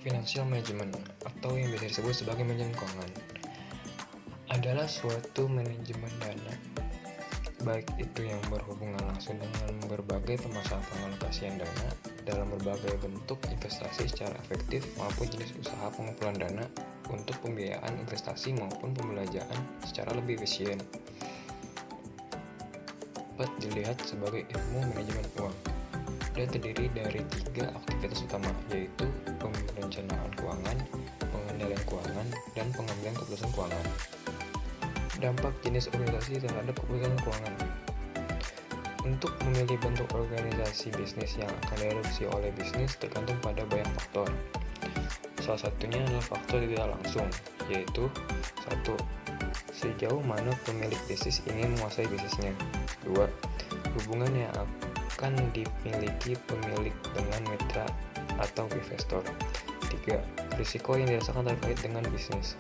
Financial management atau yang biasa disebut sebagai manajemen keuangan adalah suatu manajemen dana, baik itu yang berhubungan langsung dengan berbagai permasalahan pengalokasian dana dalam berbagai bentuk investasi secara efektif maupun jenis usaha pengumpulan dana untuk pembiayaan investasi maupun pembelanjaan secara lebih efisien. Dapat dilihat sebagai ilmu manajemen uang dan terdiri dari 3 aktivitas utama, yaitu perencanaan keuangan, pengendalian keuangan, dan pengambilan keputusan keuangan. Dampak jenis organisasi terhadap keputusan keuangan. Untuk memilih bentuk organisasi bisnis yang akan diadopsi oleh bisnis tergantung pada banyak faktor. Salah satunya adalah faktor tidak langsung, yaitu 1. Sejauh mana pemilik bisnis ingin menguasai bisnisnya. 2. Hubungan yang akan dimiliki pemilik dengan mitra atau investor. 3. Risiko yang dirasakan terkait dengan bisnis.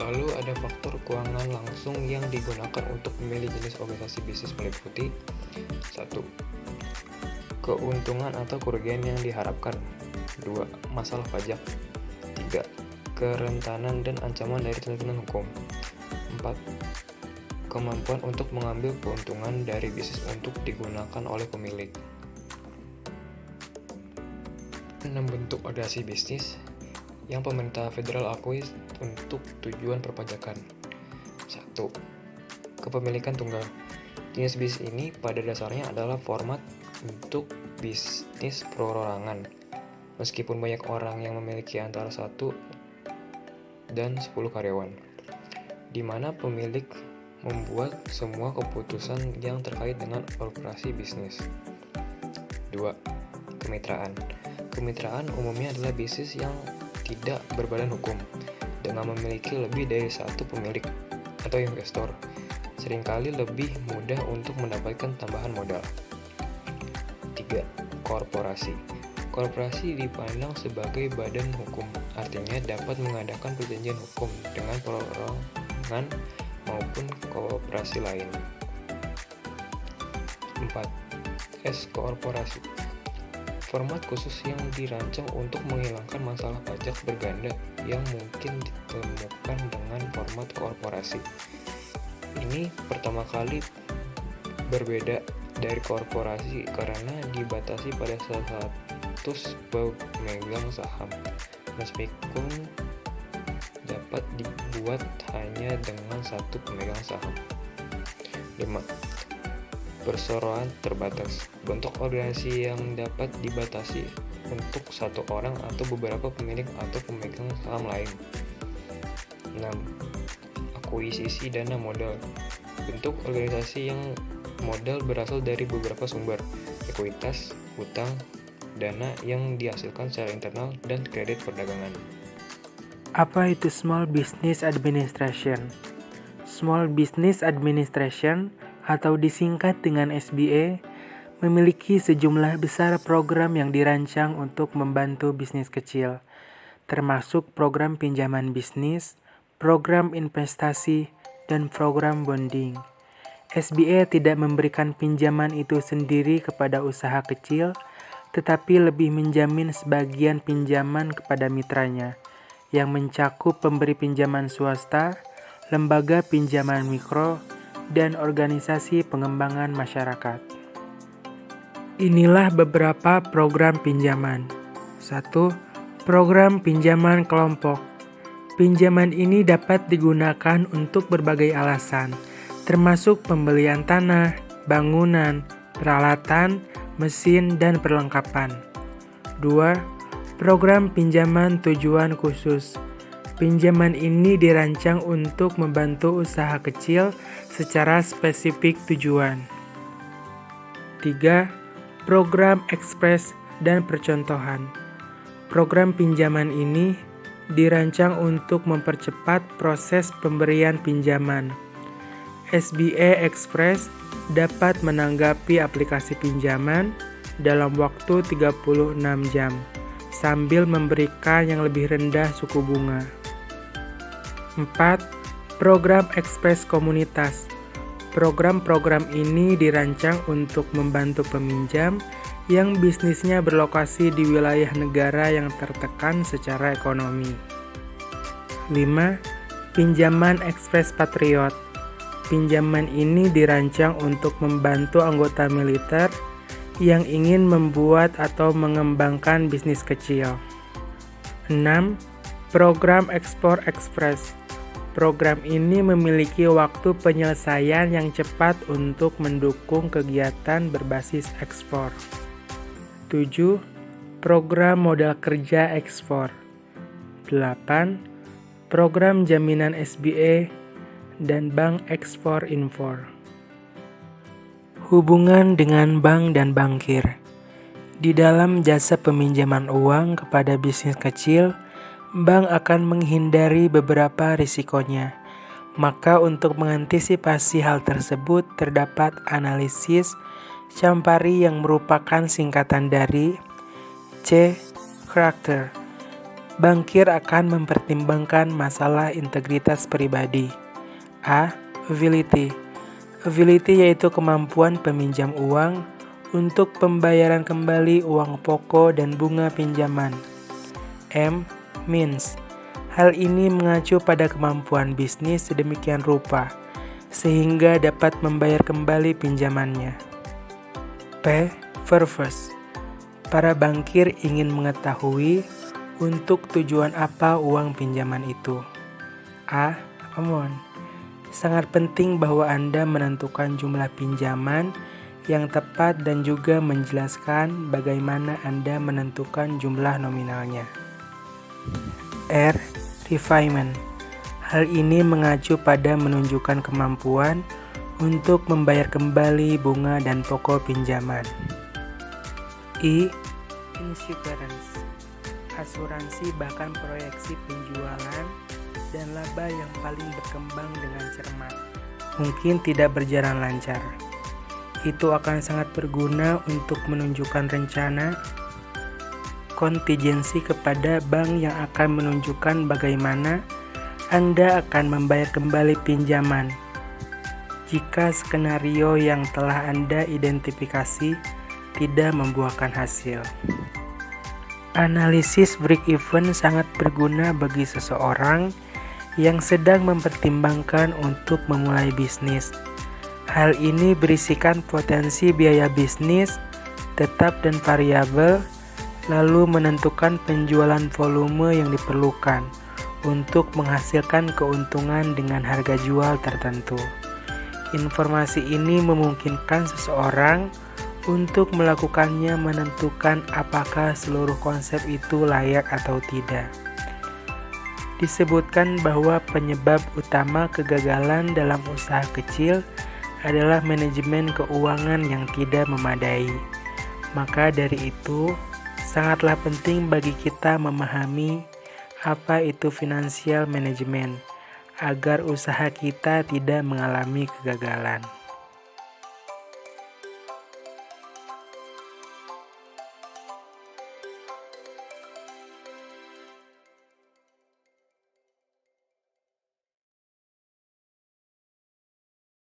Lalu ada faktor keuangan langsung yang digunakan untuk memilih jenis organisasi bisnis meliputi 1. Keuntungan atau kerugian yang diharapkan. 2. Masalah pajak. 3. Kerentanan dan ancaman dari tuntutan hukum. 4. Kemampuan untuk mengambil keuntungan dari bisnis untuk digunakan oleh pemilik. 6 bentuk organisasi bisnis yang pemerintah federal akui untuk tujuan perpajakan. 1. Kepemilikan tunggal. Jenis bisnis ini pada dasarnya adalah format untuk bisnis perorangan, meskipun banyak orang yang memiliki antara 1 dan 10 karyawan, di mana pemilik membuat semua keputusan yang terkait dengan operasi bisnis. 2. Kemitraan. Kemitraan umumnya adalah bisnis yang tidak berbadan hukum, dengan memiliki lebih dari 1 pemilik atau investor, seringkali lebih mudah untuk mendapatkan tambahan modal. 3. Korporasi. Korporasi dipandang sebagai badan hukum, artinya dapat mengadakan perjanjian hukum dengan perorangan maupun koperasi lain. 4. S-korporasi. Format khusus yang dirancang untuk menghilangkan masalah pajak berganda yang mungkin ditemukan dengan format korporasi. Ini pertama kali berbeda dari korporasi karena dibatasi pada status pemegang saham, meskipun dapat dibuat hanya dengan 1 pemegang saham. 5. Perseroan terbatas. Bentuk organisasi yang dapat dibatasi untuk 1 orang atau beberapa pemilik atau pemegang saham lain. 6. Akuisisi dana modal. Bentuk organisasi yang modal berasal dari beberapa sumber, ekuitas, hutang, dana yang dihasilkan secara internal, dan kredit perdagangan. Apa itu Small Business Administration? Small Business Administration atau disingkat dengan SBA memiliki sejumlah besar program yang dirancang untuk membantu bisnis kecil, termasuk program pinjaman bisnis, program investasi, dan program bonding. SBA tidak memberikan pinjaman itu sendiri kepada usaha kecil, tetapi lebih menjamin sebagian pinjaman kepada mitranya, yang mencakup pemberi pinjaman swasta, lembaga pinjaman mikro, dan organisasi pengembangan masyarakat. Inilah beberapa program pinjaman. 1. Program pinjaman kelompok. Pinjaman ini dapat digunakan untuk berbagai alasan, termasuk pembelian tanah, bangunan, peralatan, mesin, dan perlengkapan. 2. Program pinjaman tujuan khusus. Pinjaman ini dirancang untuk membantu usaha kecil secara spesifik tujuan. 3. Program ekspres dan percontohan. Program pinjaman ini dirancang untuk mempercepat proses pemberian pinjaman. SBA Express dapat menanggapi aplikasi pinjaman dalam waktu 36 jam, sambil memberikan yang lebih rendah suku bunga. 4. Program ekspres komunitas. Program-program ini dirancang untuk membantu peminjam yang bisnisnya berlokasi di wilayah negara yang tertekan secara ekonomi. 5. Pinjaman Ekspres Patriot. Pinjaman ini dirancang untuk membantu anggota militer yang ingin membuat atau mengembangkan bisnis kecil. 6. Program Ekspor Ekspres. Program ini memiliki waktu penyelesaian yang cepat untuk mendukung kegiatan berbasis ekspor. 7. Program Modal Kerja Ekspor. 8. Program Jaminan SBA dan Bank Ekspor Impor. Hubungan dengan bank dan bankir. Di dalam jasa peminjaman uang kepada bisnis kecil, bank akan menghindari beberapa risikonya. Maka untuk mengantisipasi hal tersebut terdapat analisis Champari yang merupakan singkatan dari C. Character. Bankir akan mempertimbangkan masalah integritas pribadi. A. Ability. Ability yaitu kemampuan peminjam uang untuk pembayaran kembali uang pokok dan bunga pinjaman. M. Means. Hal ini mengacu pada kemampuan bisnis sedemikian rupa sehingga dapat membayar kembali pinjamannya. P. Purpose. Para bankir ingin mengetahui untuk tujuan apa uang pinjaman itu. A. Amount. Sangat penting bahwa Anda menentukan jumlah pinjaman yang tepat dan juga menjelaskan bagaimana Anda menentukan jumlah nominalnya. R. Refinement. Hal ini mengacu pada menunjukkan kemampuan untuk membayar kembali bunga dan pokok pinjaman. I. Insurance. Asuransi bahkan proyeksi penjualan dan laba yang paling berkembang dengan cermat mungkin tidak berjalan lancar. Itu akan sangat berguna untuk menunjukkan rencana kontingensi kepada bank yang akan menunjukkan bagaimana Anda akan membayar kembali pinjaman jika skenario yang telah Anda identifikasi tidak membuahkan hasil. Analisis break-even sangat berguna bagi seseorang yang sedang mempertimbangkan untuk memulai bisnis. Hal ini berisikan potensi biaya bisnis tetap dan variabel, lalu menentukan penjualan volume yang diperlukan untuk menghasilkan keuntungan dengan harga jual tertentu. Informasi ini memungkinkan seseorang untuk melakukannya menentukan apakah seluruh konsep itu layak atau tidak. Disebutkan bahwa penyebab utama kegagalan dalam usaha kecil adalah manajemen keuangan yang tidak memadai. Maka dari itu, sangatlah penting bagi kita memahami apa itu financial management agar usaha kita tidak mengalami kegagalan.